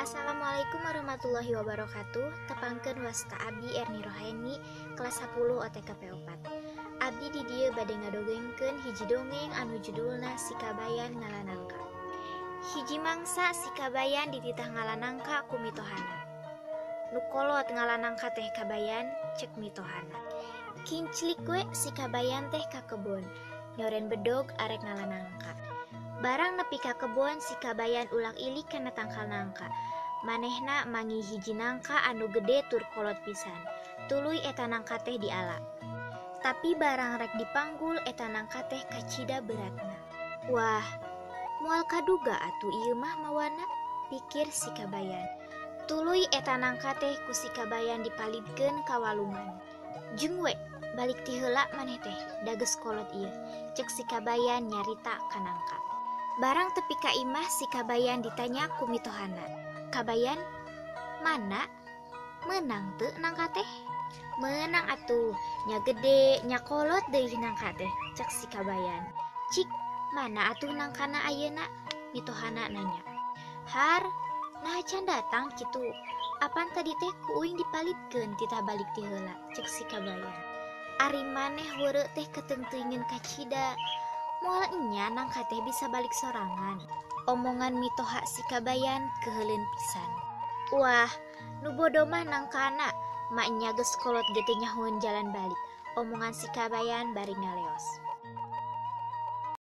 Assalamualaikum warahmatullahi wabarakatuh. Tepangkeun wasta Abi Erni Rohaini kelas 10 OTKP 4. Abi di dieu bade ngadongengkeun hiji dongeng anu judulna Si Kabayan Ngalanangka. Hiji mangsa si kabayan dititah ngalanangka ku mitohana. Nu kolot ngalanangka teh kabayan cek mitohana. Kinclik we si kabayan teh ka kebon, nyoren bedog arek ngalanangka. Barang nepi ka kebon si kabayan ulang ilik kana tangkal nangka. Manehna mangi hiji nangka anu gede tur kolot pisan. Tuluy eta nangka teh diala. Tapi barang rek dipanggul eta nangka teh kacida beratna. Wah, moal kaduga atuh ieu mah mawana, pikir si kabayan. Tuluy eta nangka teh ku si kabayan dipalidkeun ka walungan. Jeung we, balik ti heula maneh teh dageus kolot ieu, cek si kabayan nyarita ka nangka. Barang tepi ka imah si kabayan ditanya ku mitohana. Kabayan, mana? Menang teu nangka teh? Menang atuh, nya gede, nya kolot deui nangka teh, cek si kabayan. Cik, mana atuh nangkana ayeuna? Mitohana nanya. Har, nah can datang kitu. Apan tadi teh ku uing dipalidkeun titah balik ti heula, cek si kabayan. Ari maneh weureu teh keteungteuingeun kacida. Moal enya nangka teh bisa balik sorangan. Omongan mitoha si kabayan keheuleun pisan. Wah, nu bodoh mah nangkana, mak nya geus kolot ge teh nyahoeun jalan balik. Omongan si kabayan bari ngaleos.